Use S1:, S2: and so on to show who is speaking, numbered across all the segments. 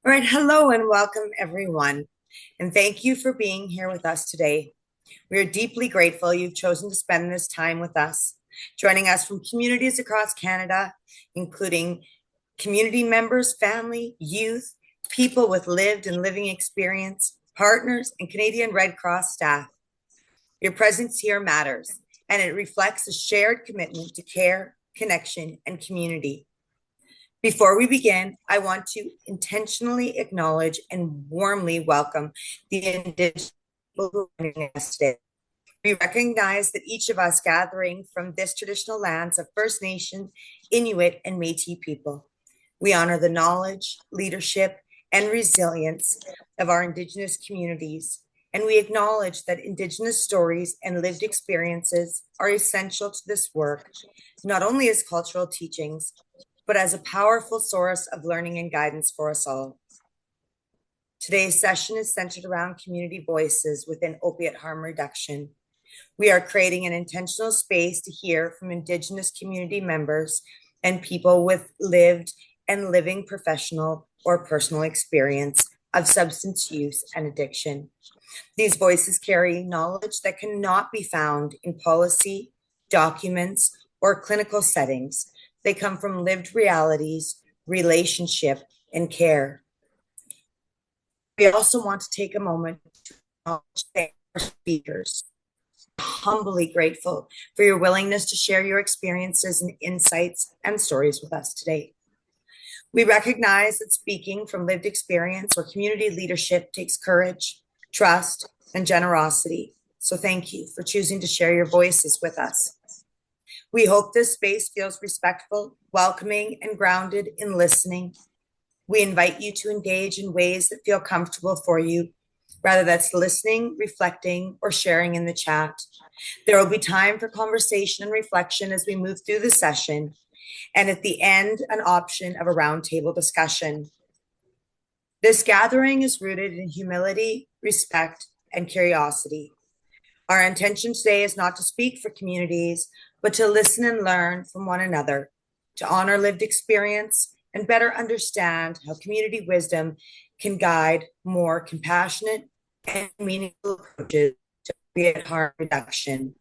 S1: All right, hello and welcome everyone. And thank you for being here with us today. We are deeply grateful you've chosen to spend this time with us, joining us from communities across Canada, including community members, family, youth, people with lived and living experience, partners, and Canadian Red Cross staff. Your presence here matters, and it reflects a shared commitment to care, connection, and community. Before we begin, I want to intentionally acknowledge and warmly welcome the Indigenous people who are joining us today. We recognize that each of us gathering from this traditional lands of First Nation, Inuit, and Métis people. We honor the knowledge, leadership, and resilience of our Indigenous communities, and we acknowledge that Indigenous stories and lived experiences are essential to this work, not only as cultural teachings, but as a powerful source of learning and guidance for us all. Today's session is centered around community voices within opiate harm reduction. We are creating an intentional space to hear from Indigenous community members and people with lived and living professional or personal experience of substance use and addiction. These voices carry knowledge that cannot be found in policy, documents, or clinical settings. They come from lived realities, relationship, and care. We also want to take a moment to acknowledge our speakers. Humbly grateful for your willingness to share your experiences and insights and stories with us today. We recognize that speaking from lived experience or community leadership takes courage, trust, and generosity. So thank you for choosing to share your voices with us. We hope this space feels respectful, welcoming, and grounded in listening. We invite you to engage in ways that feel comfortable for you, whether that's listening, reflecting, or sharing in the chat. There will be time for conversation and reflection as we move through the session, and at the end, an option of a roundtable discussion. This gathering is rooted in humility, respect, and curiosity. Our intention today is not to speak for communities, but to listen and learn from one another, to honor lived experience, and better understand how community wisdom can guide more compassionate and meaningful approaches to opiate harm reduction.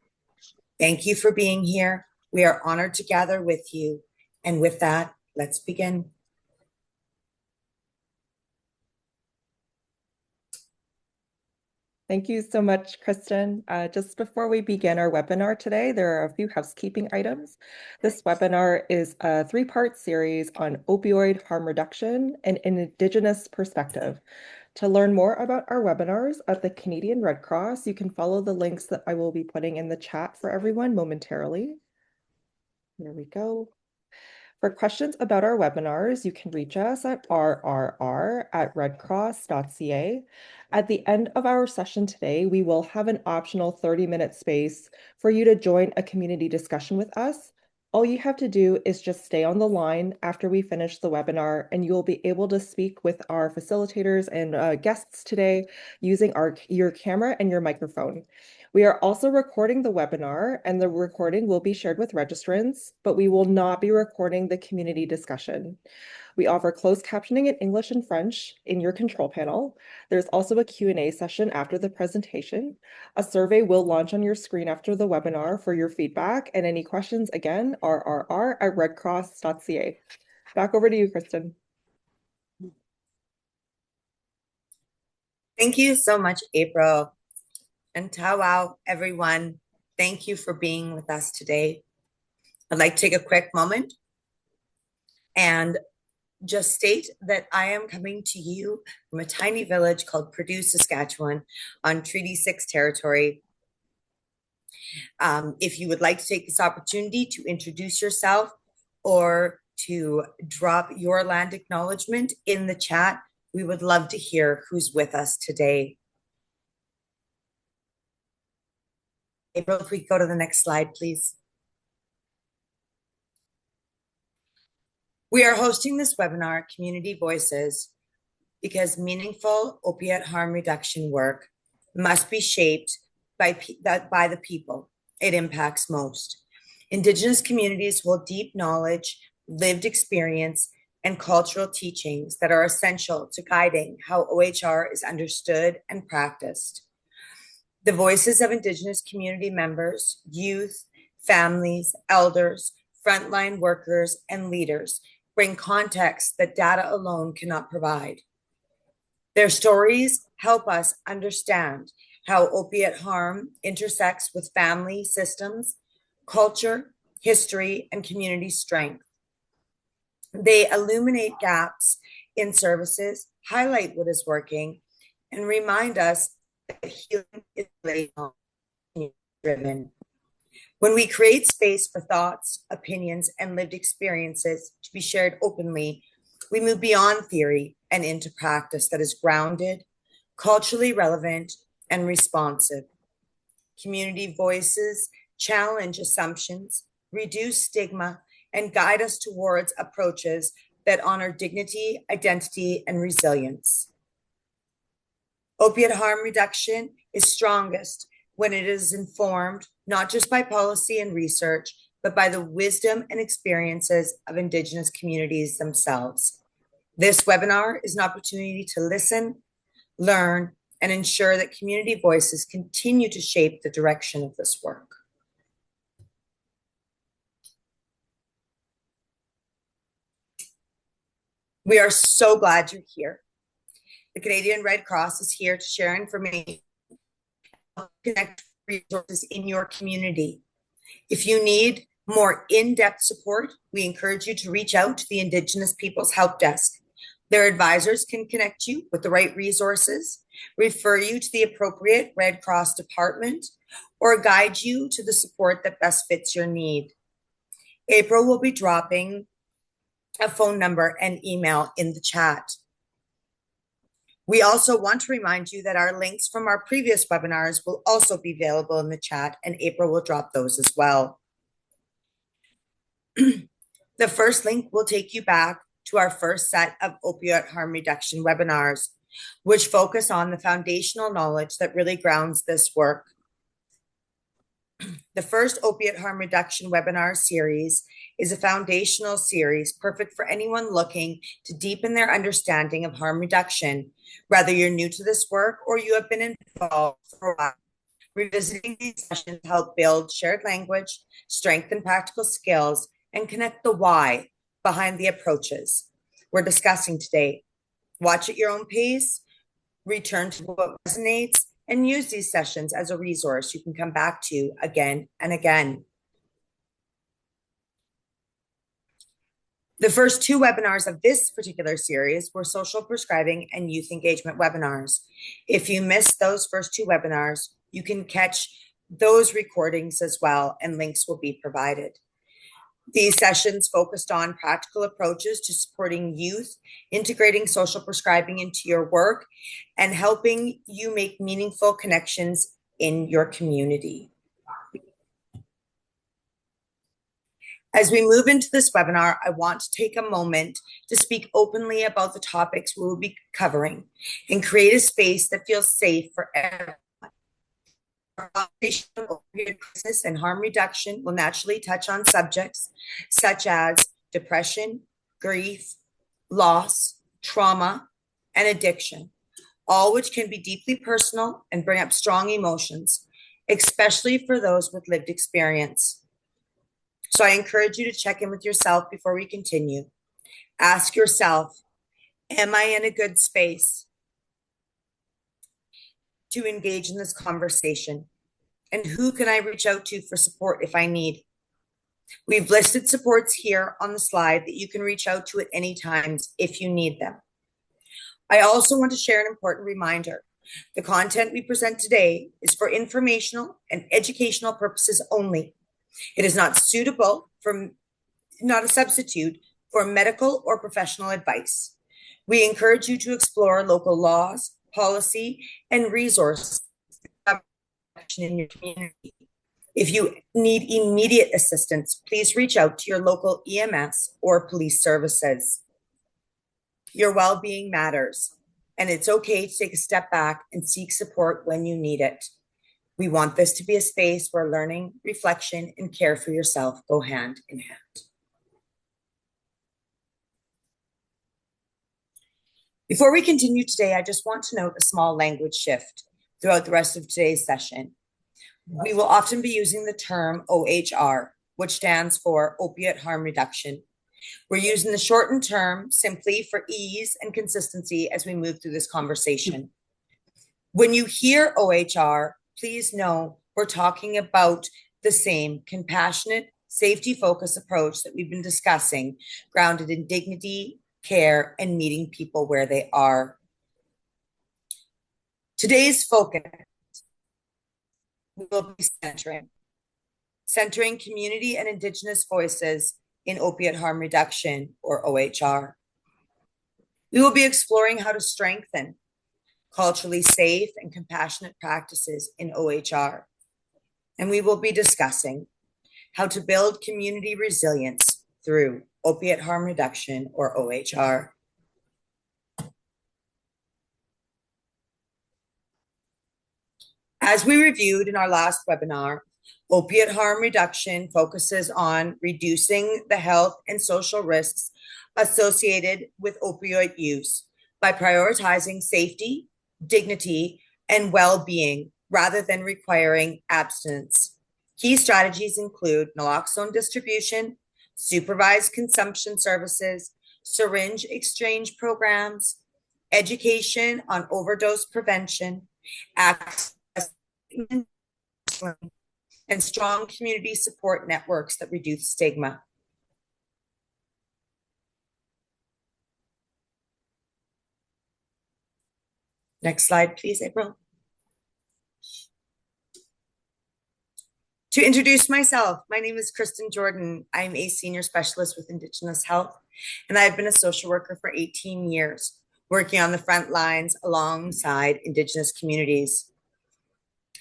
S1: Thank you for being here. We are honored to gather with you. And with that, let's begin.
S2: Thank you so much, Kristen. Just before we begin our webinar today, there are a few housekeeping items. This webinar is a three-part series on opioid harm reduction and an Indigenous perspective. To learn more about our webinars at the Canadian Red Cross, you can follow the links that I will be putting in the chat for everyone momentarily. There we go. For questions about our webinars, you can reach us at rrr@redcross.ca. At the end of our session today, we will have an optional 30-minute space for you to join a community discussion with us. All you have to do is just stay on the line after we finish the webinar, and you'll be able to speak with our facilitators and guests today using your camera and your microphone. We are also recording the webinar, and the recording will be shared with registrants, but we will not be recording the community discussion. We offer closed captioning in English and French in your control panel. There's also a Q&A session after the presentation. A survey will launch on your screen after the webinar for your feedback, and any questions, again, rrr@redcross.ca. Back over to you, Kristen.
S1: Thank you so much, April. And tawau, everyone. Thank you for being with us today. I'd like to take a quick moment and just state that I am coming to you from a tiny village called Purdue, Saskatchewan on Treaty 6 territory. If you would like to take this opportunity to introduce yourself or to drop your land acknowledgement in the chat, we would love to hear who's with us today. April, if we go to the next slide, please. We are hosting this webinar, Community Voices, because meaningful opiate harm reduction work must be shaped by the people it impacts most. Indigenous communities hold deep knowledge, lived experience, and cultural teachings that are essential to guiding how OHR is understood and practiced. The voices of Indigenous community members, youth, families, elders, frontline workers, and leaders bring context that data alone cannot provide. Their stories help us understand how opiate harm intersects with family systems, culture, history, and community strength. They illuminate gaps in services, highlight what is working, and remind us that healing is driven. When we create space for thoughts, opinions, and lived experiences to be shared openly, we move beyond theory and into practice that is grounded, culturally relevant, and responsive. Community voices challenge assumptions, reduce stigma, and guide us towards approaches that honor dignity, identity, and resilience. Opiate harm reduction is strongest when it is informed not just by policy and research, but by the wisdom and experiences of Indigenous communities themselves. This webinar is an opportunity to listen, learn, and ensure that community voices continue to shape the direction of this work. We are so glad you're here. The Canadian Red Cross is here to share information, connect resources in your community. If you need more in-depth support, we encourage you to reach out to the Indigenous Peoples Help Desk. Their advisors can connect you with the right resources, refer you to the appropriate Red Cross department, or guide you to the support that best fits your need. April will be dropping a phone number and email in the chat. We also want to remind you that our links from our previous webinars will also be available in the chat, and April will drop those as well. The first link will take you back to our first set of opioid harm reduction webinars, which focus on the foundational knowledge that really grounds this work. The first opiate harm reduction webinar series is a foundational series perfect for anyone looking to deepen their understanding of harm reduction, whether you're new to this work or you have been involved for a while. Revisiting these sessions help build shared language, strengthen practical skills, and connect the why behind the approaches we're discussing today. Watch at your own pace, return to what resonates, and use these sessions as a resource you can come back to again and again. The first two webinars of this particular series were social prescribing and youth engagement webinars. If you missed those first two webinars, you can catch those recordings as well, and links will be provided. These sessions focused on practical approaches to supporting youth, integrating social prescribing into your work, and helping you make meaningful connections in your community. As we move into this webinar, I want to take a moment to speak openly about the topics we will be covering and create a space that feels safe for everyone. Our conversation on opioid crisis and harm reduction will naturally touch on subjects such as depression, grief, loss, trauma, and addiction, all which can be deeply personal and bring up strong emotions, especially for those with lived experience. So I encourage you to check in with yourself before we continue. Ask yourself, am I in a good space to engage in this conversation? And who can I reach out to for support if I need? We've listed supports here on the slide that you can reach out to at any times if you need them. I also want to share an important reminder. The content we present today is for informational and educational purposes only. It is not a substitute for medical or professional advice. We encourage you to explore local laws, policy, and resources in your community. If you need immediate assistance, please reach out to your local EMS or police services. Your well-being matters, and it's okay to take a step back and seek support when you need it. We want this to be a space where learning, reflection, and care for yourself go hand in hand. Before we continue today, I just want to note a small language shift throughout the rest of today's session. We will often be using the term OHR, which stands for Opioid Harm Reduction. We're using the shortened term simply for ease and consistency as we move through this conversation. When you hear OHR, please know we're talking about the same compassionate, safety-focused approach that we've been discussing, grounded in dignity, care, and meeting people where they are. Today's focus will be centering community and Indigenous voices in opiate harm reduction, or OHR. We will be exploring how to strengthen culturally safe and compassionate practices in OHR. And we will be discussing how to build community resilience through opiate harm reduction, or OHR. As we reviewed in our last webinar, opiate harm reduction focuses on reducing the health and social risks associated with opioid use by prioritizing safety, dignity, and well-being rather than requiring abstinence. Key strategies include naloxone distribution, supervised consumption services, syringe exchange programs, education on overdose prevention, access, and strong community support networks that reduce stigma. Next slide, please, April. To introduce myself, my name is Kristen Jordan. I'm a senior specialist with Indigenous Health, and I've been a social worker for 18 years, working on the front lines alongside Indigenous communities.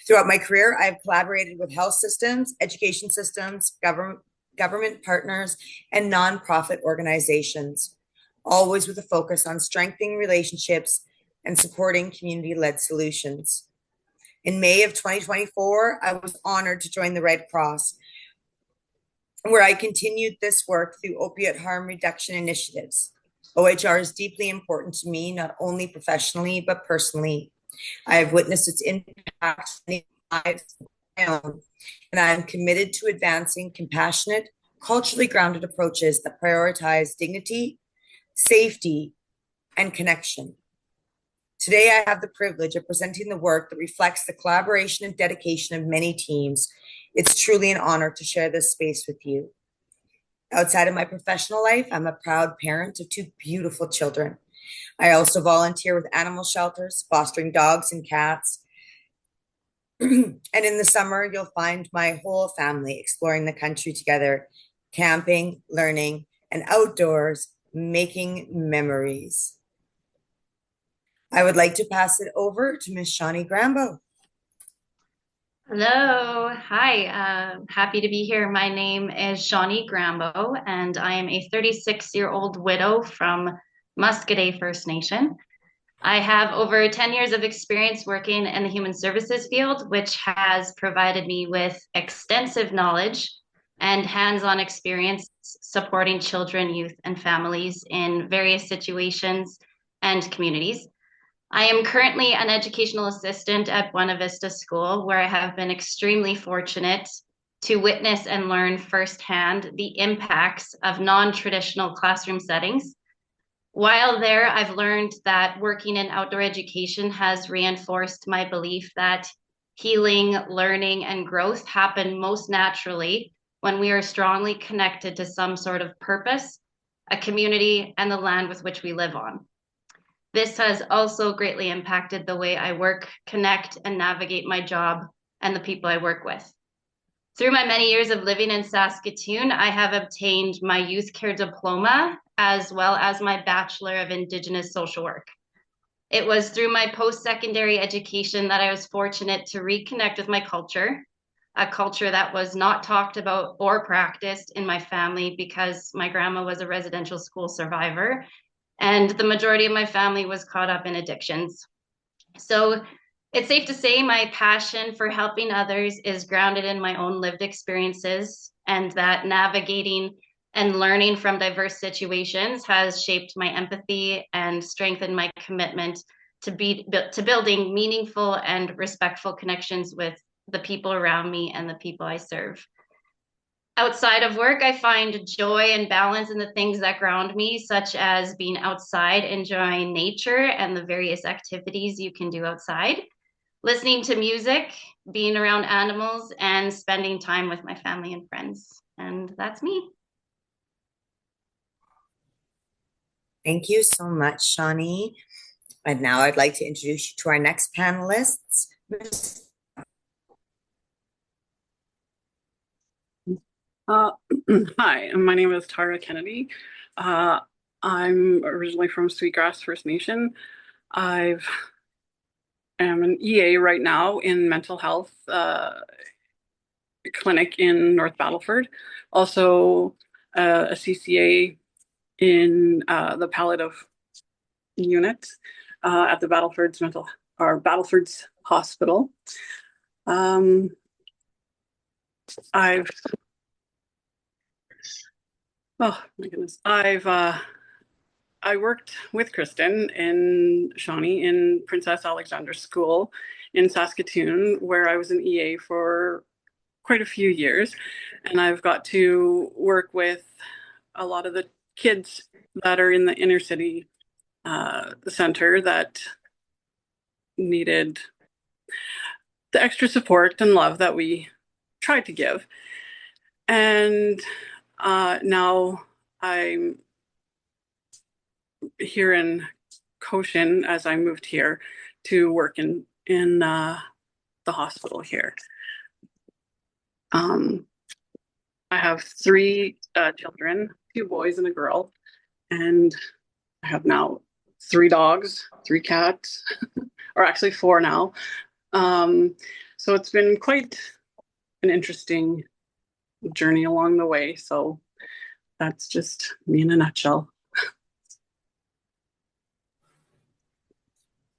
S1: Throughout my career, I've collaborated with health systems, education systems, government partners, and nonprofit organizations, always with a focus on strengthening relationships and supporting community-led solutions. In May of 2024, I was honored to join the Red Cross, where I continued this work through opiate harm reduction initiatives. OHR is deeply important to me, not only professionally, but personally. I have witnessed its impact in the lives of my own, and I am committed to advancing compassionate, culturally grounded approaches that prioritize dignity, safety, and connection. Today, I have the privilege of presenting the work that reflects the collaboration and dedication of many teams. It's truly an honor to share this space with you. Outside of my professional life, I'm a proud parent of 2 beautiful children. I also volunteer with animal shelters, fostering dogs and cats. And in the summer, you'll find my whole family exploring the country together, camping, learning, and outdoors, making memories. I would like to pass it over to Ms. Shawnee Grambo.
S3: Hello, hi, happy to be here. My name is Shawnee Grambo, and I am a 36-year-old widow from Muscadet First Nation. I have over 10 years of experience working in the human services field, which has provided me with extensive knowledge and hands-on experience supporting children, youth, and families in various situations and communities. I am currently an educational assistant at Buena Vista School, where I have been extremely fortunate to witness and learn firsthand the impacts of non-traditional classroom settings. While there, I've learned that working in outdoor education has reinforced my belief that healing, learning, and growth happen most naturally when we are strongly connected to some sort of purpose, a community, and the land with which we live on. This has also greatly impacted the way I work, connect, and navigate my job and the people I work with. Through my many years of living in Saskatoon, I have obtained my youth care diploma as well as my Bachelor of Indigenous Social Work. It was through my post-secondary education that I was fortunate to reconnect with my culture, a culture that was not talked about or practiced in my family because my grandma was a residential school survivor, and the majority of my family was caught up in addictions. So it's safe to say my passion for helping others is grounded in my own lived experiences, and that navigating and learning from diverse situations has shaped my empathy and strengthened my commitment to building meaningful and respectful connections with the people around me and the people I serve. Outside of work, I find joy and balance in the things that ground me, such as being outside, enjoying nature and the various activities you can do outside, listening to music, being around animals, and spending time with my family and friends. And that's me.
S1: Thank you so much, Shawnee. And now I'd like to introduce you to our next panelists.
S4: Hi, my name is Tara Kennedy. I'm originally from Sweetgrass First Nation. I am an EA right now in mental health clinic in North Battleford. Also a CCA in the palliative unit at the Battleford's Hospital. I've Oh my goodness. I worked with Kristen and Shawnee in Princess Alexandra School in Saskatoon, where I was an EA for quite a few years. And I've got to work with a lot of the kids that are in the inner city center that needed the extra support and love that we tried to give. And now I'm here in Cochin as I moved here to work in the hospital here. I have three children, two boys and a girl, and I have now three dogs, three cats, or actually four now. So it's been quite an interesting journey along the way. So that's just me in a nutshell.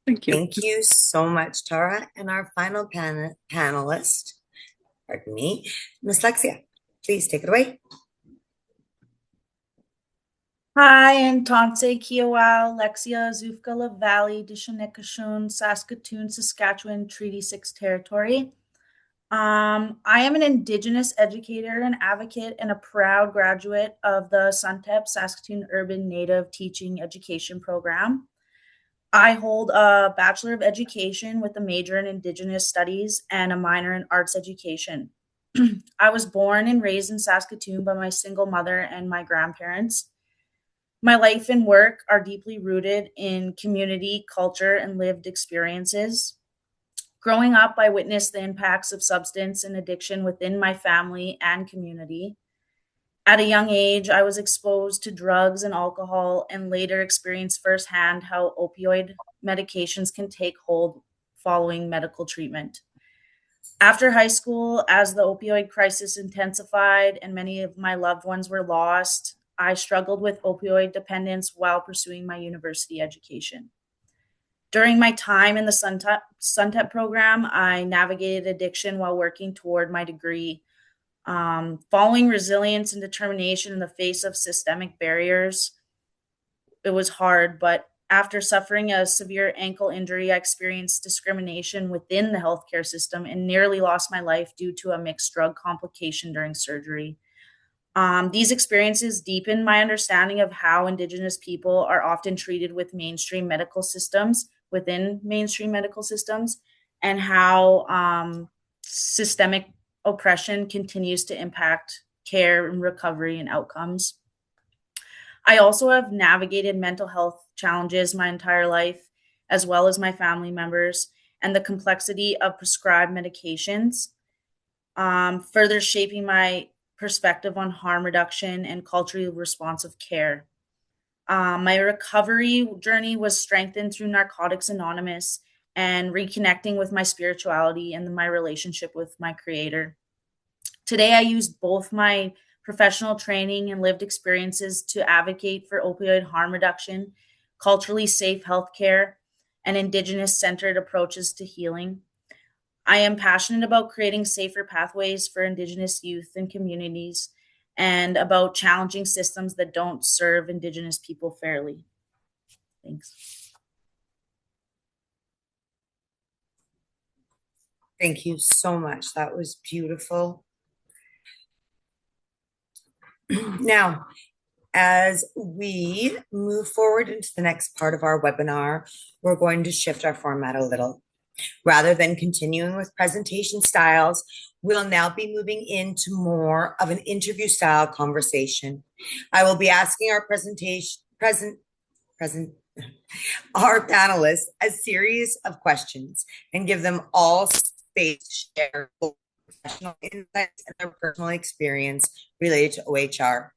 S4: Thank you.
S1: Thank you so much, Tara. And our final panelist, pardon me, Miss Lexia, please take it away.
S5: Hi, and Tonse Kiawao, Lexia Zufkala Valley, Dishanikashun, Saskatoon, Saskatchewan, Treaty 6 territory. I am an Indigenous educator and advocate and a proud graduate of the SUNTEP Saskatoon Urban Native Teaching Education Program. I hold a Bachelor of Education with a major in Indigenous Studies and a minor in Arts Education. I was born and raised in Saskatoon by my single mother and my grandparents. My life and work are deeply rooted in community, culture, and lived experiences. Growing up, I witnessed the impacts of substance and addiction within my family and community. At a young age, I was exposed to drugs and alcohol and later experienced firsthand how opioid medications can take hold following medical treatment. After high school, as the opioid crisis intensified and many of my loved ones were lost, I struggled with opioid dependence while pursuing my university education. During my time in the SUNTEP program, I navigated addiction while working toward my degree. Following resilience and determination in the face of systemic barriers, it was hard, but after suffering a severe ankle injury, I experienced discrimination within the healthcare system and nearly lost my life due to a mixed drug complication during surgery. These experiences deepened my understanding of how Indigenous people are often treated within mainstream medical systems, and how systemic oppression continues to impact care and recovery and outcomes. I also have navigated mental health challenges my entire life, as well as my family members, and the complexity of prescribed medications, further shaping my perspective on harm reduction and culturally responsive care. My recovery journey was strengthened through Narcotics Anonymous and reconnecting with my spirituality and my relationship with my creator. Today, I use both my professional training and lived experiences to advocate for opioid harm reduction, culturally safe healthcare, and Indigenous-centered approaches to healing. I am passionate about creating safer pathways for Indigenous youth and communities and about challenging systems that don't serve Indigenous people fairly. Thanks.
S1: Thank you so much. That was beautiful. Now, as we move forward into the next part of our webinar, we're going to shift our format a little. Rather than continuing with presentation styles, we'll now be moving into more of an interview style conversation. I will be asking our our panelists a series of questions and give them all space to share professional insights and their personal experience related to OHR.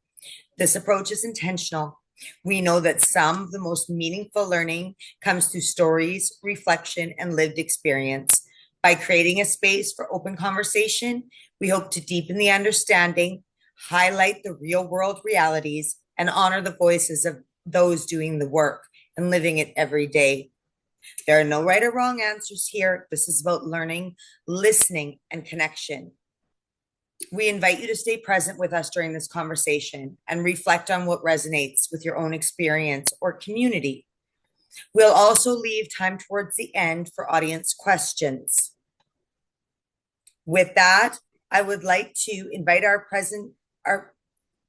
S1: This approach is intentional. We know that some of the most meaningful learning comes through stories, reflection, and lived experience. By creating a space for open conversation, we hope to deepen the understanding, highlight the real-world realities, and honor the voices of those doing the work and living it every day. There are no right or wrong answers here. This is about learning, listening, and connection. We invite you to stay present with us during this conversation and reflect on what resonates with your own experience or community. We'll also leave time towards the end for audience questions. With that, I would like to invite our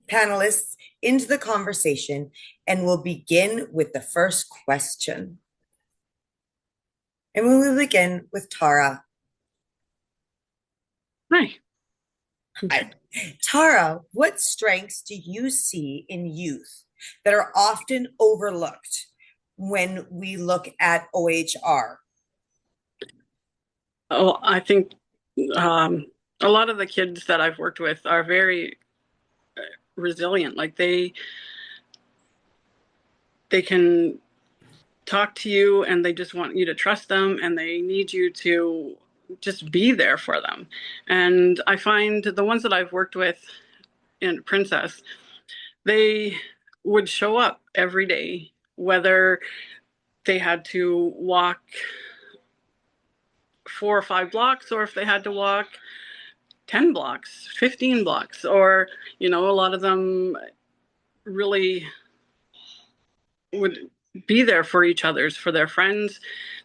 S1: panelists into the conversation, and we'll begin with the first question. And we will begin with Tara.
S4: Hi.
S1: Tara, what strengths do you see in youth that are often overlooked when we look at OHR?
S4: Oh, I think a lot of the kids that I've worked with are very resilient. Like they can talk to you and they just want you to trust them and they need you to just be there for them. And I find the ones that I've worked with in Princess, they would show up every day, whether they had to walk 4 or 5 blocks or if they had to walk 10 blocks, 15 blocks, or, a lot of them really would be there for each other, for their friends.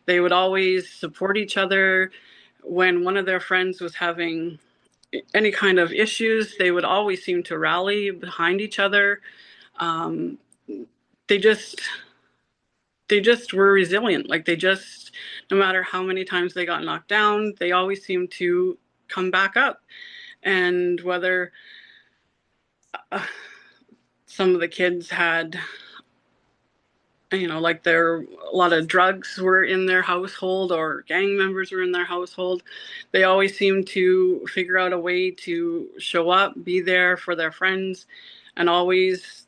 S4: They would always support each other. When one of their friends was having any kind of issues, they would always seem to rally behind each other. They just were resilient. Like no matter how many times they got knocked down, they always seemed to come back up. And whether some of the kids had, like a lot of drugs were in their household or gang members were in their household, they always seemed to figure out a way to show up, be there for their friends, and always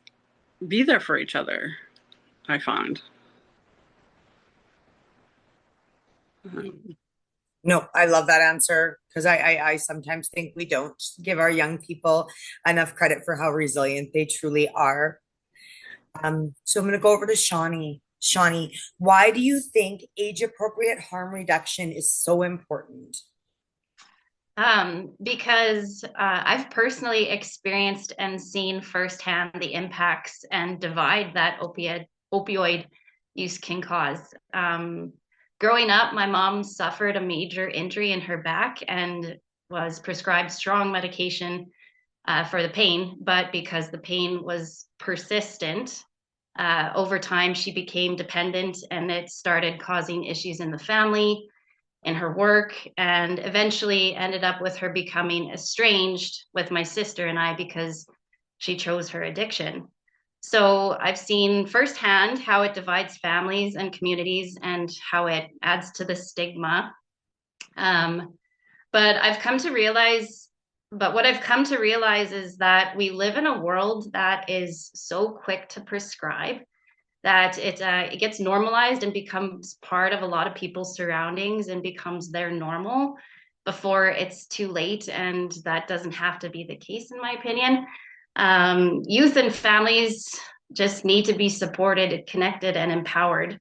S4: be there for each other, I found.
S1: No, I love that answer because I sometimes think we don't give our young people enough credit for how resilient they truly are. So I'm going to go over to Shawnee. Shawnee, why do you think age-appropriate harm reduction is so important?
S3: Because I've personally experienced and seen firsthand the impacts and divide that opioid use can cause. Growing up, my mom suffered a major injury in her back and was prescribed strong medication for the pain, but because the pain was persistent, over time she became dependent and it started causing issues in the family, in her work, and eventually ended up with her becoming estranged with my sister and I because she chose her addiction. So I've seen firsthand how it divides families and communities and how it adds to the stigma. But what I've come to realize is that we live in a world that is so quick to prescribe that it gets normalized and becomes part of a lot of people's surroundings and becomes their normal before it's too late. And that doesn't have to be the case, in my opinion. Youth and families just need to be supported, connected, and empowered.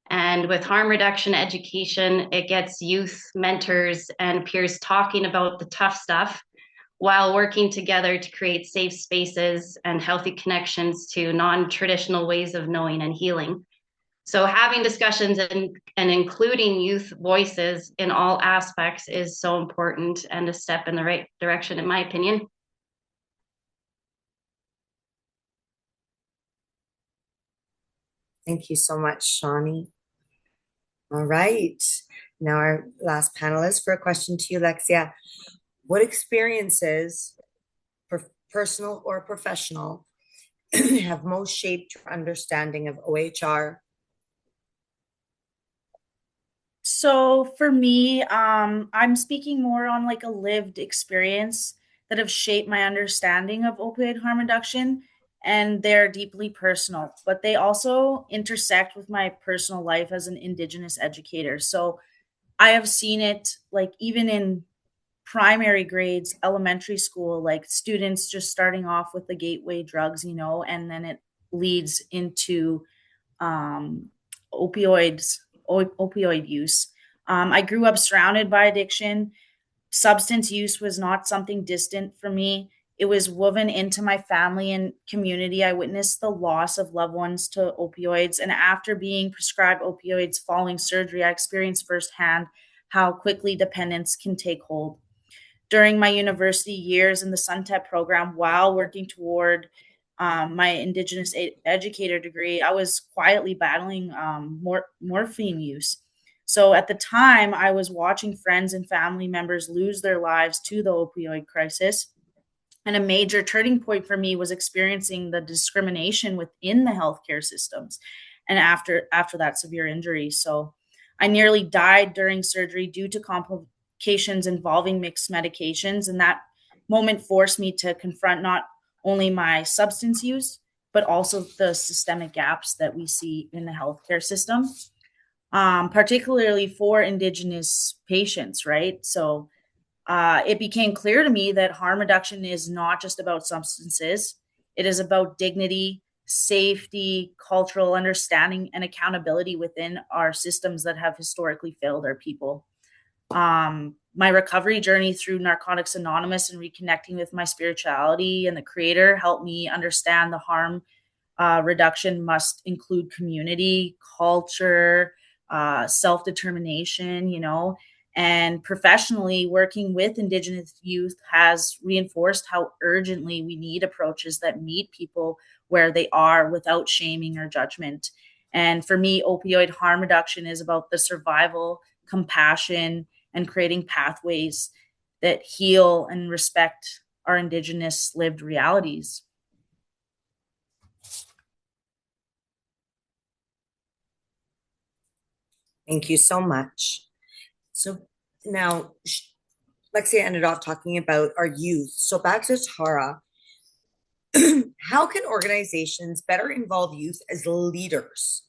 S3: And with harm reduction education, it gets youth mentors and peers talking about the tough stuff while working together to create safe spaces and healthy connections to non-traditional ways of knowing and healing. So having discussions and including youth voices in all aspects is so important and a step in the right direction, in my opinion.
S1: Thank you so much, Shawnee. All right. Now our last panelist for a question to you, Lexia. What experiences, personal or professional, have most shaped your understanding of OHR?
S5: So for me, I'm speaking more on like a lived experience that have shaped my understanding of opioid harm reduction, and they're deeply personal, but they also intersect with my personal life as an Indigenous educator. So I have seen it like even in primary grades, elementary school, like students just starting off with the gateway drugs, and then it leads into um, opioid use. I grew up surrounded by addiction. Substance use was not something distant for me. It was woven into my family and community. I witnessed the loss of loved ones to opioids. And after being prescribed opioids following surgery, I experienced firsthand how quickly dependence can take hold. During my university years in the SUNTEP program, while working toward my Indigenous educator degree, I was quietly battling morphine use. So at the time, I was watching friends and family members lose their lives to the opioid crisis. And a major turning point for me was experiencing the discrimination within the healthcare systems and after that severe injury. So I nearly died during surgery due to complications involving mixed medications. And that moment forced me to confront not only my substance use, but also the systemic gaps that we see in the healthcare system, particularly for Indigenous patients, right? So it became clear to me that harm reduction is not just about substances, it is about dignity, safety, cultural understanding, and accountability within our systems that have historically failed our people. My recovery journey through Narcotics Anonymous and reconnecting with my spirituality and the creator helped me understand the harm reduction must include community, culture, self-determination, and professionally working with Indigenous youth has reinforced how urgently we need approaches that meet people where they are without shaming or judgment. And for me, opioid harm reduction is about the survival, compassion, and creating pathways that heal and respect our Indigenous lived realities.
S1: Thank you so much. So now, Lexia ended off talking about our youth. So back to Tara. How can organizations better involve youth as leaders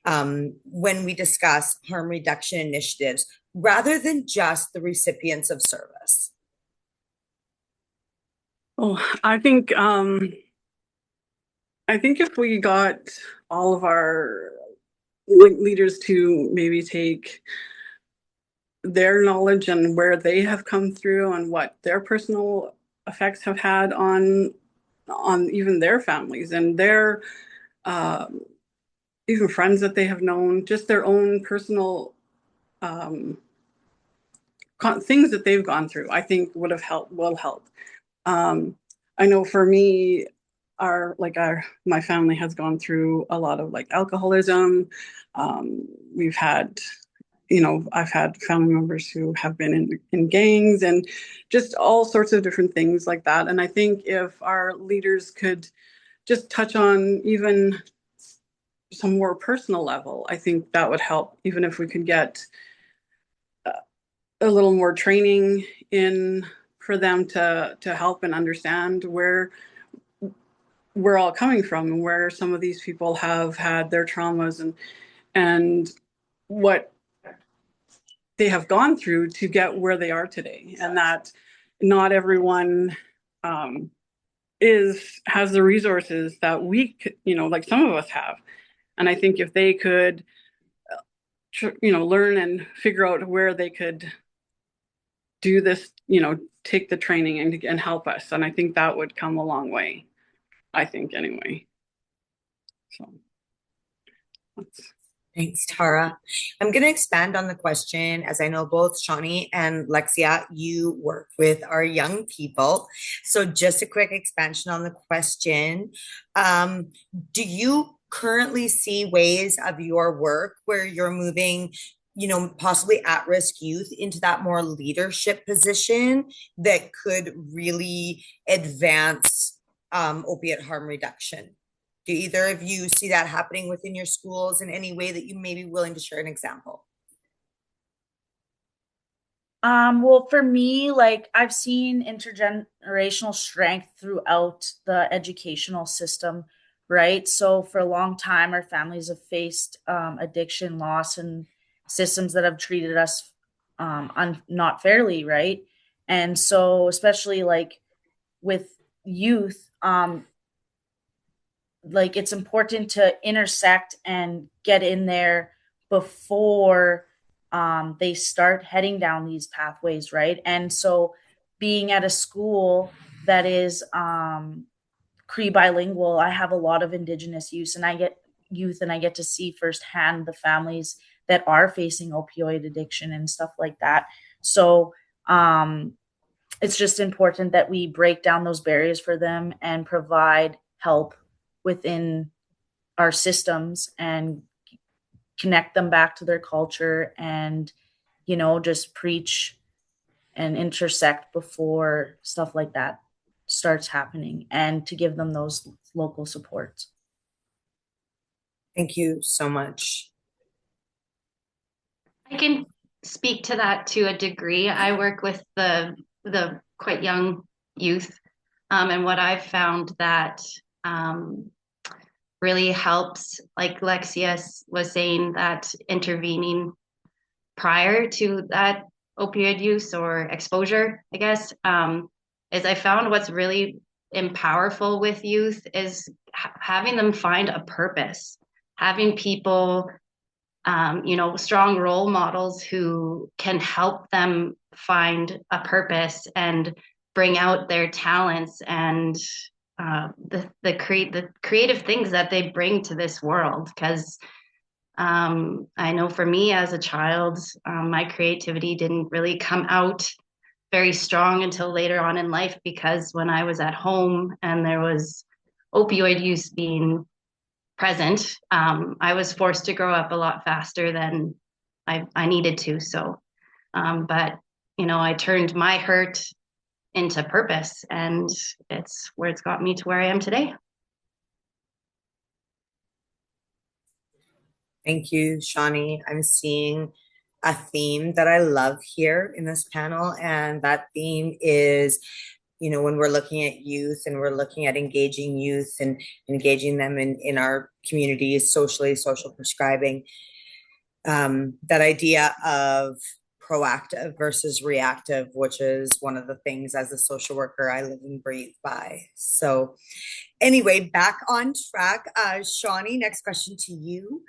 S1: when we discuss harm reduction initiatives rather than just the recipients of service?
S4: Oh, I think if we got all of our leaders to maybe take their knowledge and where they have come through and what their personal effects have had on even their families and their even friends that they have known, just their own personal things that they've gone through, I think will help. I know for me, my family has gone through a lot of like alcoholism. We've had, I've had family members who have been in gangs and just all sorts of different things like that. And I think if our leaders could just touch on even some more personal level, I think that would help. Even if we could get a little more training in for them to help and understand where we're all coming from and where some of these people have had their traumas and what they have gone through to get where they are today, and that not everyone has the resources that we could, like some of us have. And I think if they could learn and figure out where they could do this, take the training and help us. And I think that would come a long way, I think, anyway. So that's...
S1: Thanks, Tara. I'm going to expand on the question, as I know both Shawnee and Lexia, you work with our young people. So just a quick expansion on the question. Do you currently see ways of your work where you're moving, possibly at-risk youth into that more leadership position that could really advance opiate harm reduction? Do either of you see that happening within your schools in any way that you may be willing to share an example?
S5: Well, for me, like I've seen intergenerational strength throughout the educational system, right? So for a long time, our families have faced addiction, loss, and systems that have treated us not fairly, right? And so, especially like with youth, like it's important to intersect and get in there before they start heading down these pathways, right? And so being at a school that is Cree bilingual, I have a lot of Indigenous youth, and I get to see firsthand the families that are facing opioid addiction and stuff like that. So it's just important that we break down those barriers for them and provide help within our systems and connect them back to their culture and, just preach and intersect before stuff like that starts happening and to give them those local supports.
S1: Thank you so much.
S3: I can speak to that to a degree. I work with the quite young youth, and what I've found that really helps, like Lexia was saying, that intervening prior to that opioid use or exposure, I guess, is I found what's really powerful with youth is having them find a purpose, having people, strong role models who can help them find a purpose and bring out their talents and the creative things that they bring to this world. Because I know for me as a child, my creativity didn't really come out very strong until later on in life, because when I was at home and there was opioid use being present, I was forced to grow up a lot faster than I needed to. So, but I turned my hurt into purpose, and it's where it's got me to where I am today.
S1: Thank you, Shawnee. I'm seeing a theme that I love here in this panel, and that theme is, when we're looking at youth and we're looking at engaging youth and engaging them in our communities, social prescribing, that idea of proactive versus reactive, which is one of the things as a social worker I live and breathe by. So anyway, back on track. Shawnee, next question to you.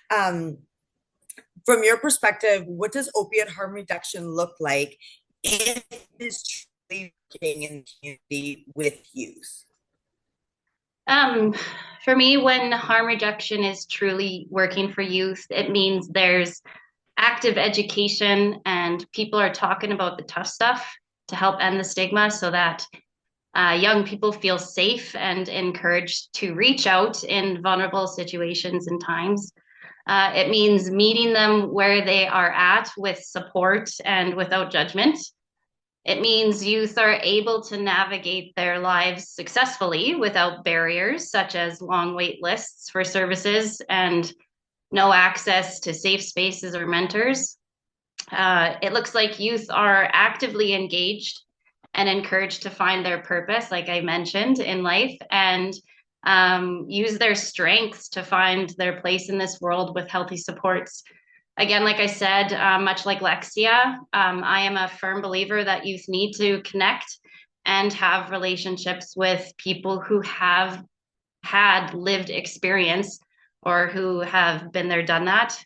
S1: From your perspective, what does opiate harm reduction look like if it is truly working in the community with youth?
S3: For me, when harm reduction is truly working for youth, it means there's active education and people are talking about the tough stuff to help end the stigma, so that young people feel safe and encouraged to reach out in vulnerable situations and times. It means meeting them where they are at with support and without judgment. It means youth are able to navigate their lives successfully without barriers such as long wait lists for services and no access to safe spaces or mentors. It looks like youth are actively engaged and encouraged to find their purpose, like I mentioned, in life, and use their strengths to find their place in this world with healthy supports. Again, like I said, much like Lexia, I am a firm believer that youth need to connect and have relationships with people who have had lived experience or who have been there, done that.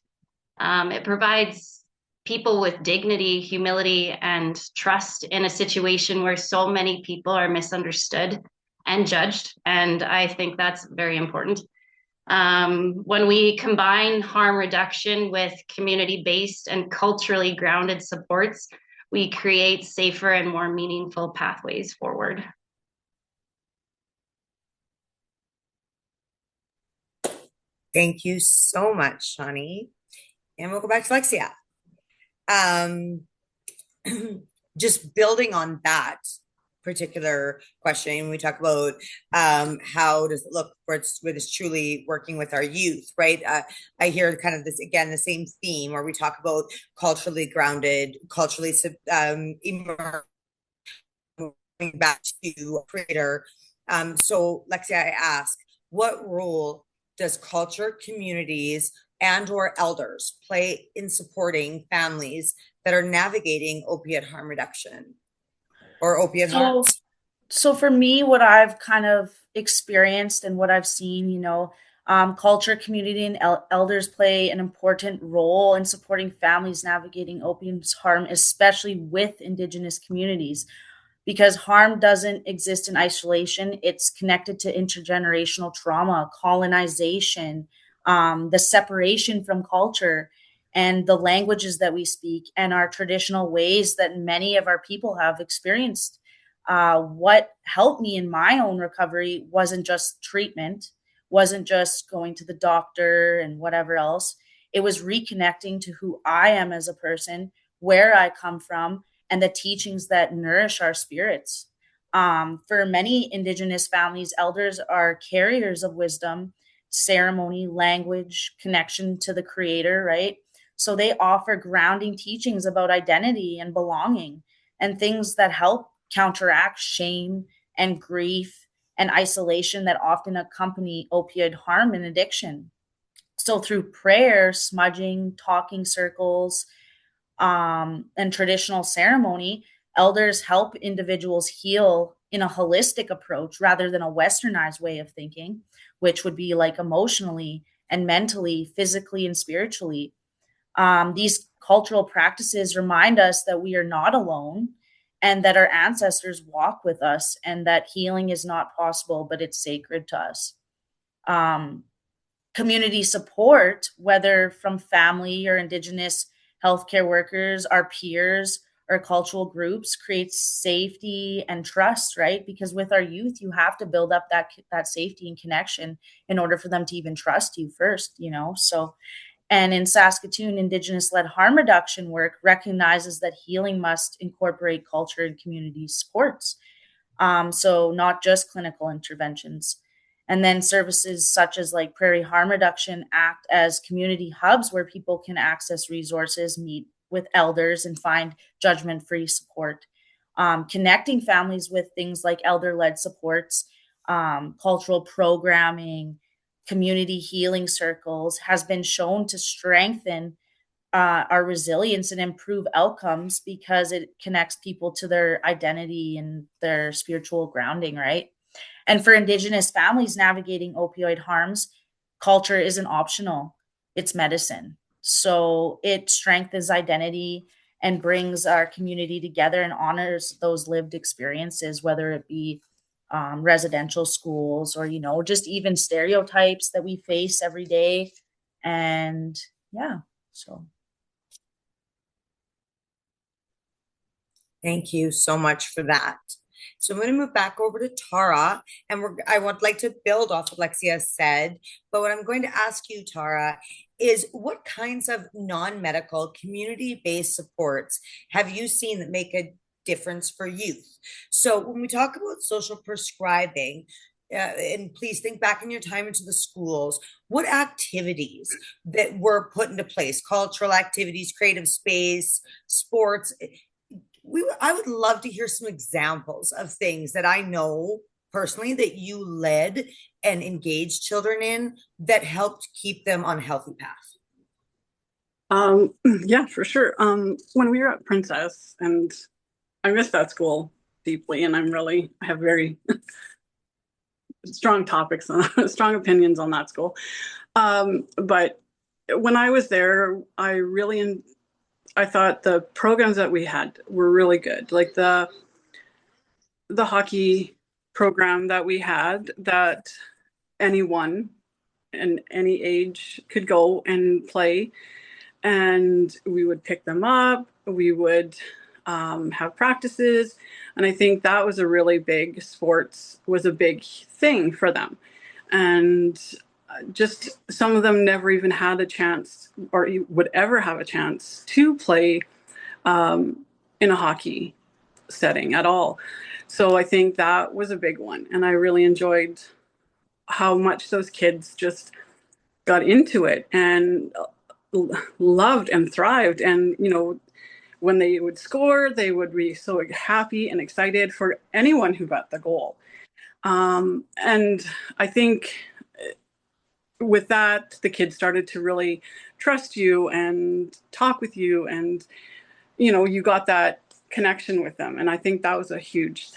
S3: It provides people with dignity, humility, and trust in a situation where so many people are misunderstood and judged. And I think that's very important. When we combine harm reduction with community-based and culturally grounded supports, we create safer and more meaningful pathways forward.
S1: Thank you so much, Shawnee. And we'll go back to Lexia. Just building on that particular question, we talk about how does it look for it's truly working with our youth, right? I hear kind of this again, the same theme where we talk about culturally grounded, culturally immersed, back to creator. So Lexia, I ask, what role does culture, communities, and or elders play in supporting families that are navigating opiate harm reduction or opiate harms?
S5: So for me, what I've kind of experienced and what I've seen, culture, community, and elders play an important role in supporting families navigating opiate harm, especially with Indigenous communities, because harm doesn't exist in isolation. It's connected to intergenerational trauma, colonization, the separation from culture, and the languages that we speak, and our traditional ways that many of our people have experienced. What helped me in my own recovery wasn't just treatment, wasn't just going to the doctor and whatever else. It was reconnecting to who I am as a person, where I come from, and the teachings that nourish our spirits. For many Indigenous families, elders are carriers of wisdom, ceremony, language, connection to the Creator, right? So they offer grounding teachings about identity and belonging and things that help counteract shame and grief and isolation that often accompany opioid harm and addiction. So through prayer, smudging, talking circles, and traditional ceremony, elders help individuals heal in a holistic approach rather than a westernized way of thinking, which would be like emotionally and mentally, physically, and spiritually. These cultural practices remind us that we are not alone and that our ancestors walk with us and that healing is not possible, but it's sacred to us. Community support, whether from family or Indigenous healthcare workers, our peers, or cultural groups, creates safety and trust, right? Because with our youth, you have to build up that safety and connection in order for them to even trust you first, So, and in Saskatoon, Indigenous-led harm reduction work recognizes that healing must incorporate culture and community supports. So not just clinical interventions. And then services such as like Prairie Harm Reduction act as community hubs where people can access resources, meet with elders, and find judgment-free support. Connecting families with things like elder-led supports, cultural programming, community healing circles has been shown to strengthen our resilience and improve outcomes because it connects people to their identity and their spiritual grounding, right? And for Indigenous families navigating opioid harms, culture isn't optional, it's medicine. So it strengthens identity and brings our community together and honors those lived experiences, whether it be residential schools or, just even stereotypes that we face every day. And yeah, so.
S1: Thank you so much for that. So I'm going to move back over to Tara, and I would like to build off what Lexia said. But what I'm going to ask you, Tara, is what kinds of non-medical community-based supports have you seen that make a difference for youth? So when we talk about social prescribing, and please think back in your time into the schools, what activities that were put into place, cultural activities, creative space, sports, I would love to hear some examples of things that I know personally that you led and engaged children in that helped keep them on a healthy path.
S4: Yeah, for sure. When we were at Princess, and I miss that school deeply, and I have very strong topics, strong opinions on that school. But when I was there, I really I thought the programs that we had were really good. Like the hockey program that we had, that anyone and any age could go and play, and we would pick them up. We would have practices, and I think that was a really big sports was a big thing for them. And just some of them never even had a chance or would ever have a chance to play in a hockey setting at all. So I think that was a big one. And I really enjoyed how much those kids just got into it and loved and thrived. And, you know, when they would score, they would be so happy and excited for anyone who got the goal. And I think with that, the kids started to really trust you and talk with you, and you know, you got that connection with them. And I think that was a huge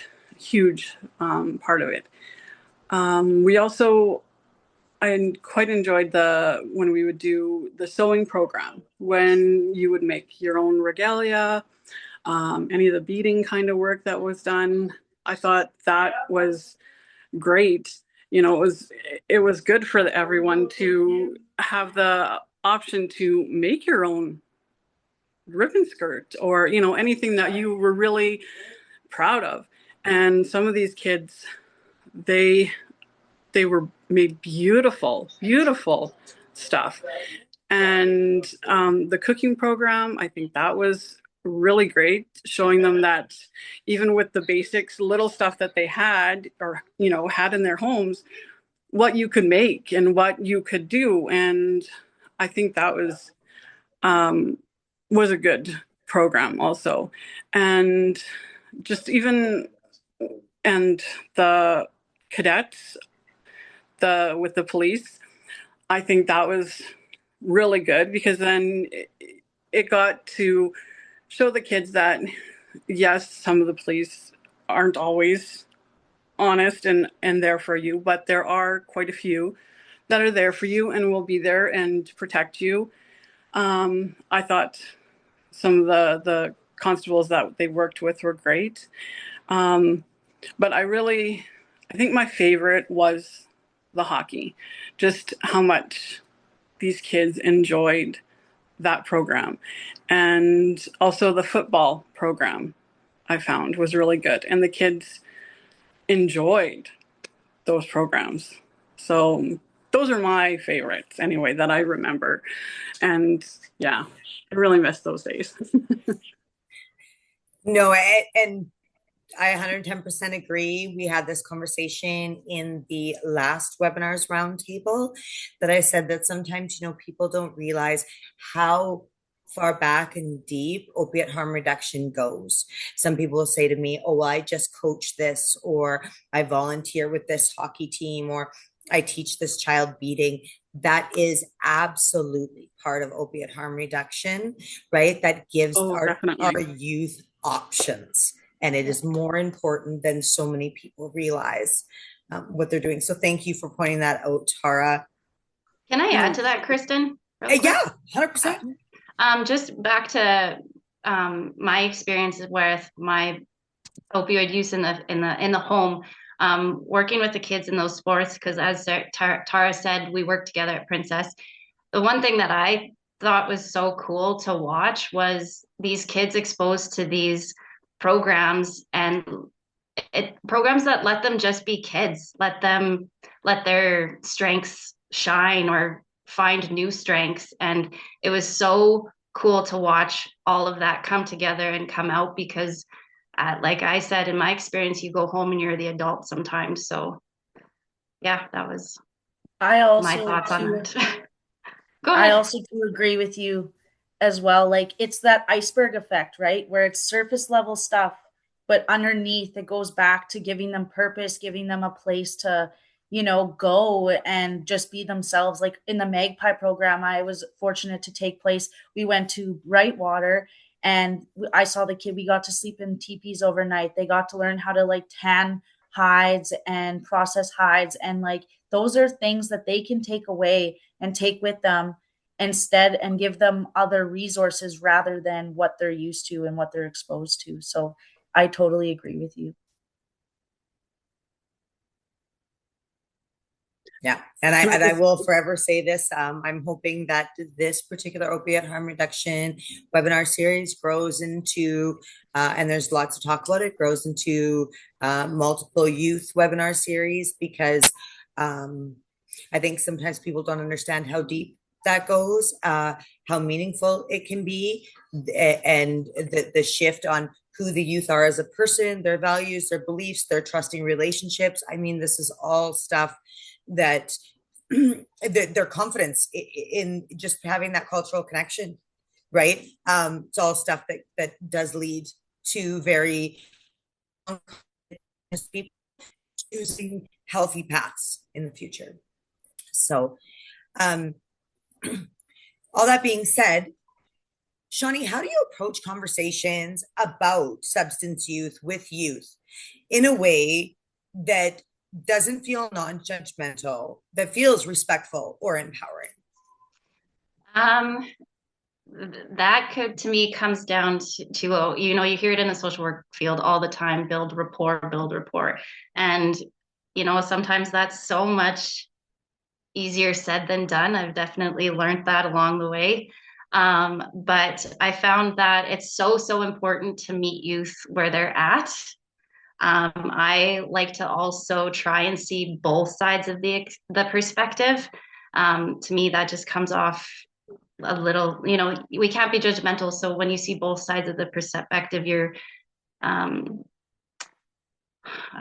S4: part of it. We also, I quite enjoyed when we would do the sewing program, when you would make your own regalia, any of the beading kind of work that was done. I thought that was great. You know, it was good for everyone to have the option to make your own ribbon skirt, or you know, anything that you were really proud of. And some of these kids, they were made beautiful stuff. And the cooking program, I think that was really great, showing them that even with the basics, little stuff that they had, or you know, had in their homes, what you could make and what you could do. And I think that was a good program also. And just even, and the cadets, with the police, I think that was really good, because then it got to show the kids that yes, some of the police aren't always honest and there for you, but there are quite a few that are there for you and will be there and protect you. I thought some of the constables that they worked with were great. But I think my favorite was the hockey, just how much these kids enjoyed that program. And also the football program I found was really good. And the kids enjoyed those programs. So those are my favorites anyway, that I remember. And yeah, I really miss those days.
S1: No, and I 110% agree. We had this conversation in the last webinars roundtable, that I said that sometimes, you know, people don't realize how far back and deep opiate harm reduction goes. Some people will say to me, oh, well, I just coach this, or I volunteer with this hockey team, or I teach this child beading. That is absolutely part of opiate harm reduction, right? That gives our youth options. And it is more important than so many people realize what they're doing. So thank you for pointing that out, Tara.
S3: Can I add to that, Kristen?
S1: Yeah, 100%.
S3: Just back to my experiences with my opioid use in the home, working with the kids in those sports, because as Tara said, we worked together at Princess. The one thing that I thought was so cool to watch was these kids exposed to these programs, and programs that let them just be kids, let their strengths shine or find new strengths. And it was so cool to watch all of that come together and come out, because like I said, in my experience, you go home and you're the adult sometimes. So yeah, that was my thoughts on it. Go ahead.
S5: I also do agree with you as well. Like, it's that iceberg effect, right? Where it's surface level stuff, but underneath it goes back to giving them purpose, giving them a place to, you know, go and just be themselves. Like in the Magpie program, I was fortunate to take place. We went to Brightwater, and I saw the kid. We got to sleep in teepees overnight. They got to learn how to like tan hides and process hides. And like, those are things that they can take away and take with them instead and give them other resources rather than what they're used to and what they're exposed to. So I totally agree with you.
S1: Yeah, and I will forever say this. I'm hoping that this particular opioid harm reduction webinar series grows into, and there's lots to talk about it, grows into multiple youth webinar series, because I think sometimes people don't understand how deep that goes, how meaningful it can be, and the shift on who the youth are as a person, their values, their beliefs, their trusting relationships. I mean, this is all stuff that their confidence in just having that cultural connection, right? It's all stuff that does lead to very people choosing healthy paths in the future. So, all that being said, Shawnee, how do you approach conversations about substance use with youth in a way that doesn't feel non-judgmental, that feels respectful or empowering?
S3: That could, to me, comes down to you hear it in the social work field all the time: build rapport. And, sometimes that's so much easier said than done. I've definitely learned that along the way. But I found that it's so important to meet youth where they're at. I like to also try and see both sides of the perspective. To me, that just comes off a little, we can't be judgmental. So when you see both sides of the perspective, you're, I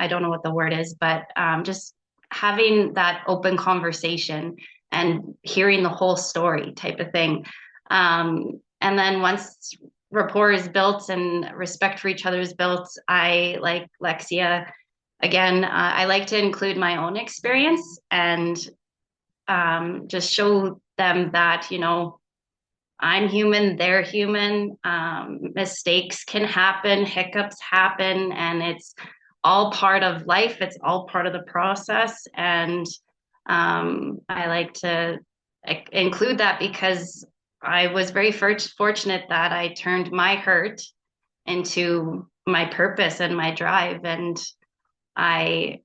S3: don't know what the word is, but just having that open conversation and hearing the whole story type of thing. And then once rapport is built and respect for each other is built, I, like Lexia, again, I like to include my own experience and just show them that, I'm human, they're human. Mistakes can happen, hiccups happen, and it's all part of life. It's all part of the process. And I like to include that because I was very fortunate that I turned my hurt into my purpose and my drive. And I,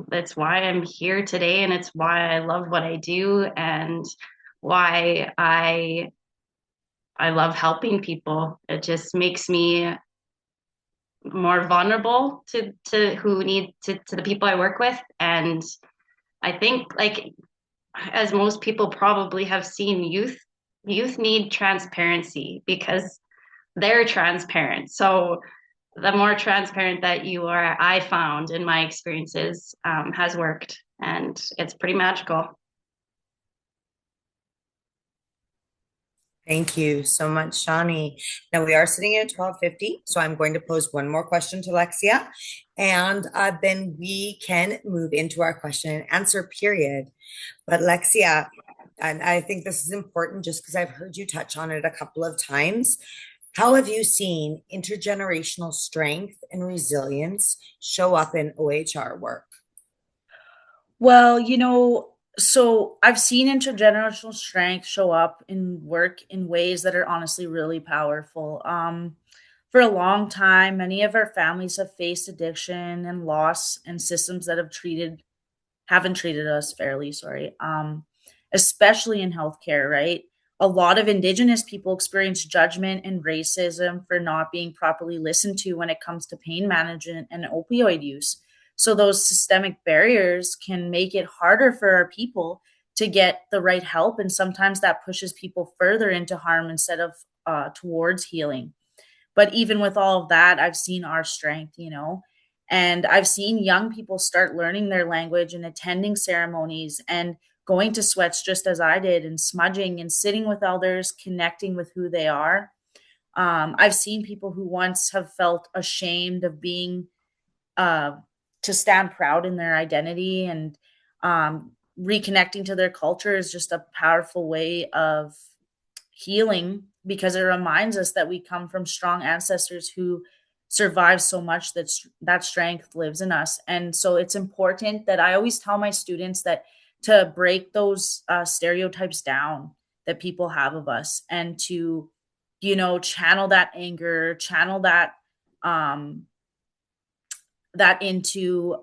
S3: that's why I'm here today. And it's why I love what I do and why I love helping people. It just makes me more vulnerable to who need to the people I work with. And I think, like, as most people probably have seen, youth need transparency because they're transparent. So the more transparent that you are, I found in my experiences, has worked, and it's pretty magical.
S1: Thank you so much, Shawnee. Now we are sitting at 12:50, so I'm going to pose one more question to Lexia, and then we can move into our question and answer period. But Lexia, and I think this is important just because I've heard you touch on it a couple of times. How have you seen intergenerational strength and resilience show up in OHR work?
S5: Well, so I've seen intergenerational strength show up in work in ways that are honestly really powerful. For a long time, many of our families have faced addiction and loss, and systems that haven't treated us fairly, sorry. Especially in healthcare, right? A lot of Indigenous people experience judgment and racism for not being properly listened to when it comes to pain management and opioid use. So those systemic barriers can make it harder for our people to get the right help. And sometimes that pushes people further into harm instead of towards healing. But even with all of that, I've seen our strength, and I've seen young people start learning their language and attending ceremonies and going to sweats just as I did, and smudging and sitting with elders, connecting with who they are. I've seen people who once have felt ashamed of being to stand proud in their identity, and reconnecting to their culture is just a powerful way of healing, because it reminds us that we come from strong ancestors who survived so much that strength lives in us. And so it's important that I always tell my students that to break those stereotypes down that people have of us, and to, channel that anger, channel that into,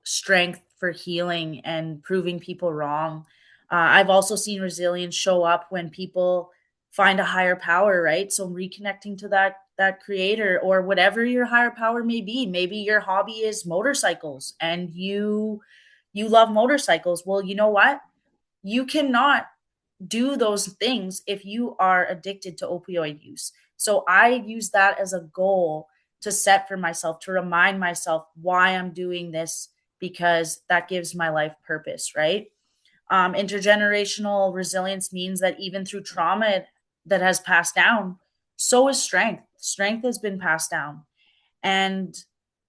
S5: strength for healing and proving people wrong. I've also seen resilience show up when people find a higher power, right? So reconnecting to that creator, or whatever your higher power may be. Maybe your hobby is motorcycles and you love motorcycles. Well, you know what? You cannot do those things if you are addicted to opioid use. So I use that as a goal to set for myself, to remind myself why I'm doing this, because that gives my life purpose, right? Intergenerational resilience means that even through trauma that has passed down, so is strength. Strength has been passed down. And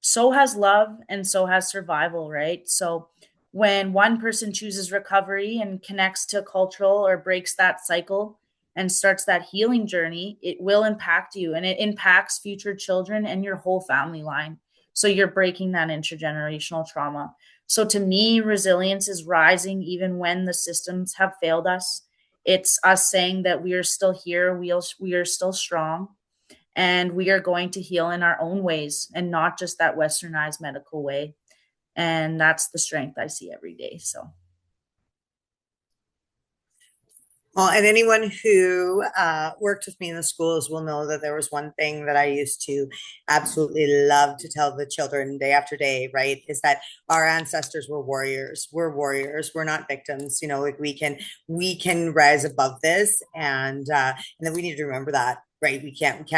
S5: so has love, and so has survival, right? So when one person chooses recovery and connects to cultural, or breaks that cycle and starts that healing journey, it will impact you, and it impacts future children and your whole family line. So you're breaking that intergenerational trauma. So to me, resilience is rising even when the systems have failed us. It's us saying that we are still here, we are still strong, and we are going to heal in our own ways, and not just that westernized medical way. And that's the strength I see every day. So
S1: Well, and anyone who worked with me in the schools will know that there was one thing that I used to absolutely love to tell the children day after day, right? Is that our ancestors were warriors. We're warriors. We're not victims. Like we can rise above this, and then we need to remember that, right? We can't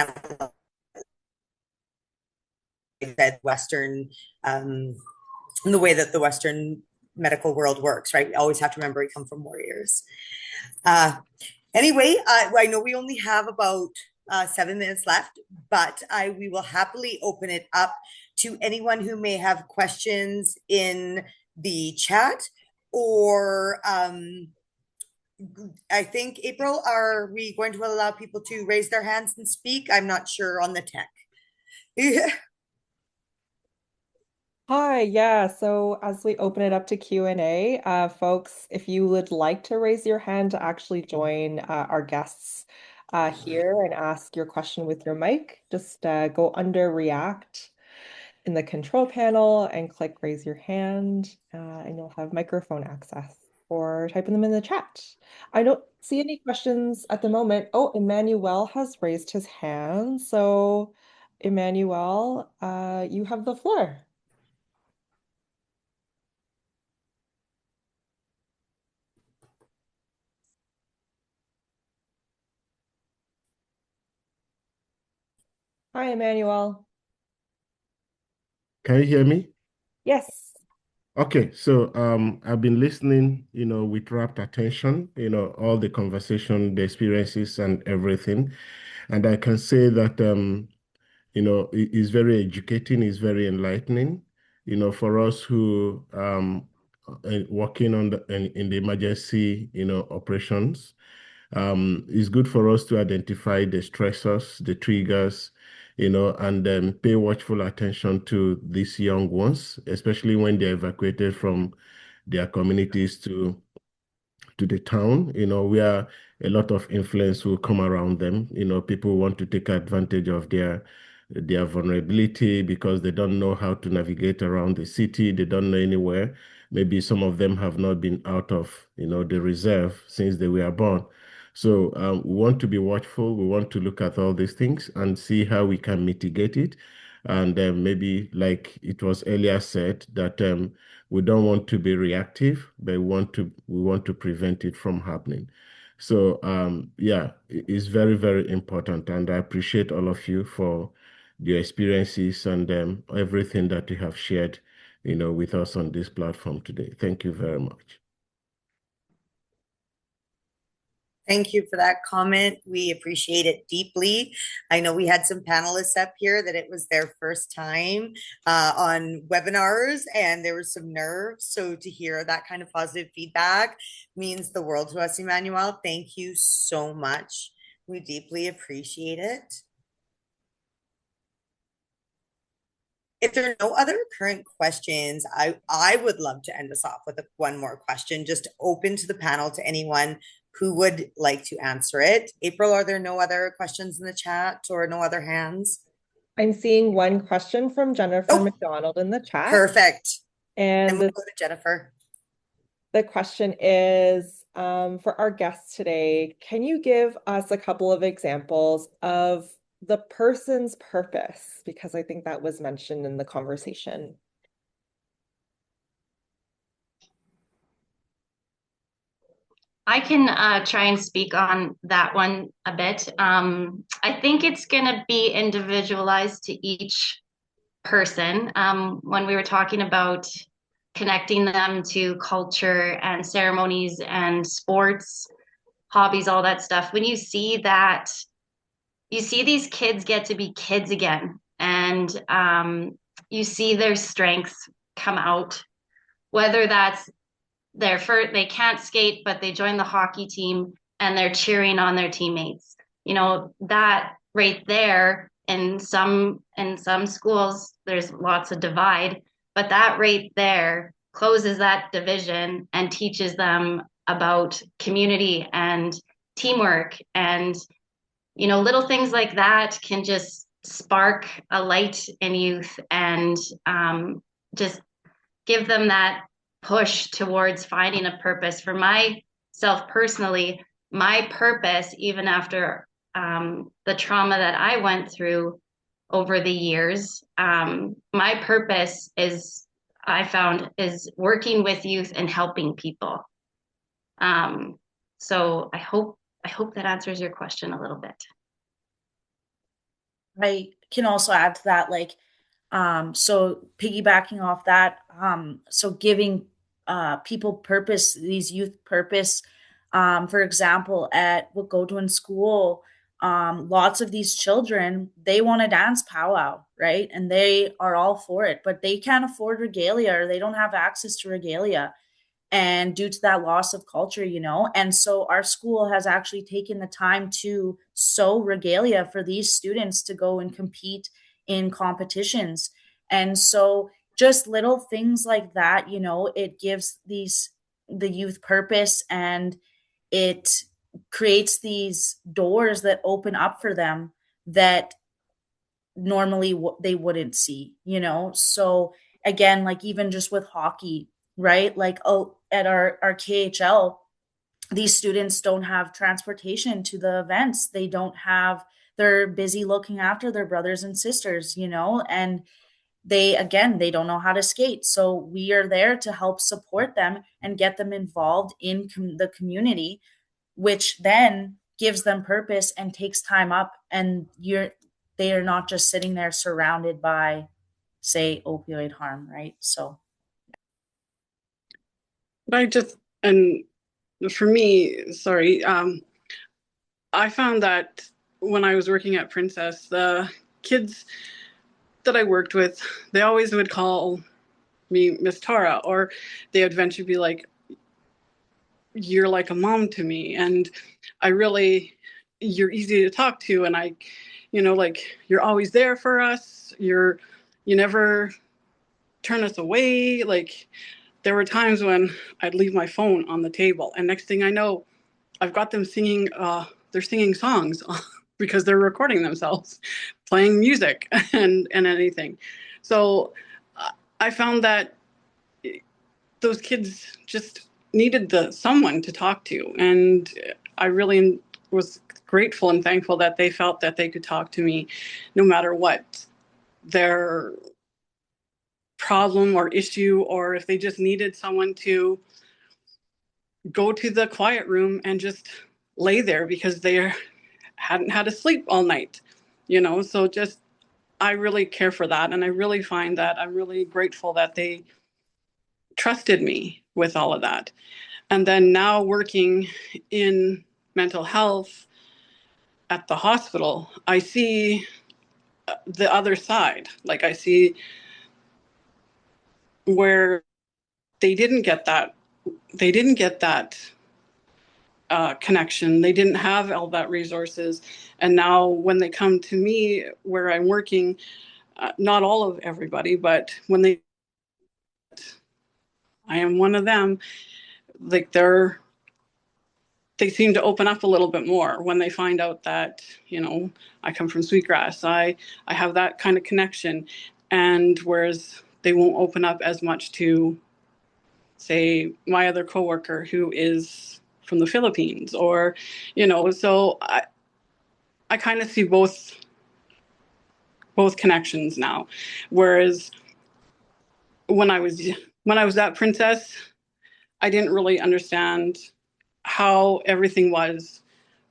S1: that Western the way that the Western medical world works, right? We always have to remember we come from warriors. Anyway, I know we only have about 7 minutes left, but we will happily open it up to anyone who may have questions in the chat, or I think, April, are we going to allow people to raise their hands and speak? I'm not sure on the tech.
S2: Hi, yeah. So as we open it up to Q&A, folks, if you would like to raise your hand to actually join our guests here and ask your question with your mic, just go under React in the control panel and click raise your hand, and you'll have microphone access, or type them in the chat. I don't see any questions at the moment. Oh, Emmanuel has raised his hand. So Emmanuel, you have the floor. Hi, Emmanuel.
S6: Can you hear me?
S2: Yes.
S6: Okay, so I've been listening, with rapt attention, all the conversation, the experiences and everything. And I can say that it's very educating, it's very enlightening, for us who working on in the emergency, operations. It's good for us to identify the stressors, the triggers, and pay watchful attention to these young ones, especially when they're evacuated from their communities to the town, where a lot of influence will come around them. People want to take advantage of their vulnerability because they don't know how to navigate around the city. They don't know anywhere. Maybe some of them have not been out of, the reserve since they were born. So we want to be watchful. We want to look at all these things and see how we can mitigate it. And maybe, like it was earlier said, that we don't want to be reactive, but we want to prevent it from happening. So yeah, it's very, very important. And I appreciate all of you for your experiences and everything that you have shared, with us on this platform today. Thank you very much.
S1: Thank you for that comment. We appreciate it deeply. I know we had some panelists up here that it was their first time on webinars, and there was some nerves. So to hear that kind of positive feedback means the world to us, Emmanuel. Thank you so much. We deeply appreciate it. If there are no other current questions, I would love to end us off with one more question, just open to the panel to anyone who would like to answer it. April, are there no other questions in the chat or no other hands?
S2: I'm seeing one question from Jennifer McDonald in the chat.
S1: Perfect.
S2: And
S1: we'll go to Jennifer.
S2: The question is, for our guests today, can you give us a couple of examples of the person's purpose? Because I think that was mentioned in the conversation.
S3: I can try and speak on that one a bit. I think it's going to be individualized to each person. When we were talking about connecting them to culture and ceremonies and sports, hobbies, all that stuff, when you see that, you see these kids get to be kids again, and you see their strengths come out, whether that's they can't skate, but they join the hockey team and they're cheering on their teammates. You know, that right there, in some schools, there's lots of divide, but that right there closes that division and teaches them about community and teamwork. And, you know, little things like that can just spark a light in youth and just give them that push towards finding a purpose. For myself personally, my purpose, even after the trauma that I went through over the years, my purpose I found is working with youth and helping people. So I hope that answers your question a little bit.
S5: I can also add to that, like, so piggybacking off that, so giving people purpose, these youth purpose. For example, at Wagodwin School, lots of these children, they want to dance powwow, right? And they are all for it, but they can't afford regalia, or they don't have access to regalia. And due to that loss of culture, you know, and so our school has actually taken the time to sew regalia for these students to go and compete in competitions. And so just little things like that, you know, it gives the youth purpose, and it creates these doors that open up for them that normally they wouldn't see, you know. So again, like even just with hockey, right? Like, oh, at our KHL, these students don't have transportation to the events. They don't have, they're busy looking after their brothers and sisters, you know, and they don't know how to skate. So we are there to help support them and get them involved in the community, which then gives them purpose and takes time up. And they are not just sitting there surrounded by, say, opioid harm, right? So
S4: And for me, sorry, I found that when I was working at Princess, the kids that I worked with, they always would call me Miss Tara, or they would eventually be like, you're like a mom to me. And you're easy to talk to. And like, you're always there for us. You never turn us away. Like, there were times when I'd leave my phone on the table, and next thing I know, I've got them singing, they're singing songs because they're recording themselves, playing music and anything. So I found that those kids just needed someone to talk to. And I really was grateful and thankful that they felt that they could talk to me no matter what their problem or issue, or if they just needed someone to go to the quiet room and just lay there because they hadn't had a sleep all night, so just, I really care for that. And I really find that I'm really grateful that they trusted me with all of that. And then now working in mental health at the hospital, I see the other side. Like, I see where they didn't get that connection. They didn't have all that resources. And now when they come to me where I'm working, not all of everybody, but when I am one of them, like they seem to open up a little bit more when they find out that, I come from Sweetgrass. I have that kind of connection. And whereas they won't open up as much to, say, my other coworker who is from the Philippines, or, so I kind of see both connections now. Whereas when I was that princess, I didn't really understand how everything was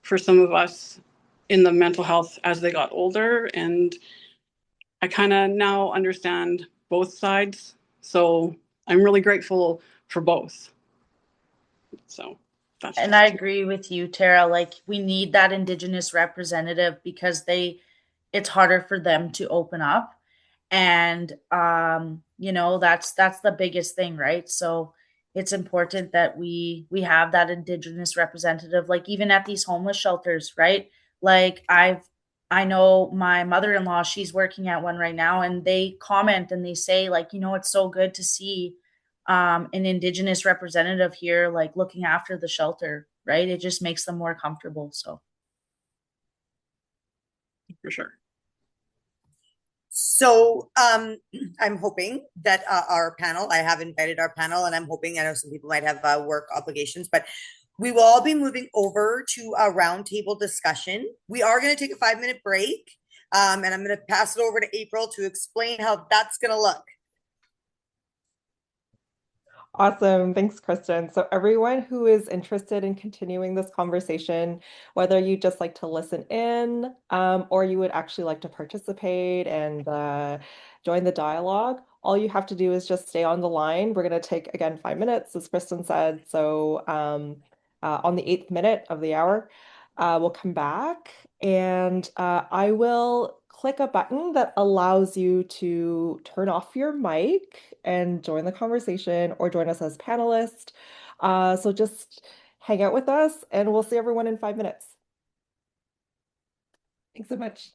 S4: for some of us in the mental health as they got older. And I kind of now understand both sides. So I'm really grateful for both. So that's
S5: And I agree with you, Tara. Like, we need that Indigenous representative because it's harder for them to open up. And that's the biggest thing, right? So it's important that we have that Indigenous representative, like even at these homeless shelters, right? Like I know my mother-in-law, she's working at one right now, and they comment and they say, like, it's so good to see an Indigenous representative here, like looking after the shelter, right? It just makes them more comfortable. So
S4: for sure.
S1: So I'm hoping that our panel, I have invited our panel, and I'm hoping, I know some people might have work obligations, but we will all be moving over to a roundtable discussion. We are going to take a 5-minute break, and I'm going to pass it over to April to explain how that's going to look.
S2: Awesome. Thanks, Kristen. So everyone who is interested in continuing this conversation, whether you just like to listen in, or you would actually like to participate and join the dialogue, all you have to do is just stay on the line. We're going to take, again, 5 minutes, as Kristen said. So on the 8th minute of the hour, we'll come back and I will click a button that allows you to turn off your mic and join the conversation or join us as panelists. So just hang out with us and we'll see everyone in 5 minutes. Thanks so much.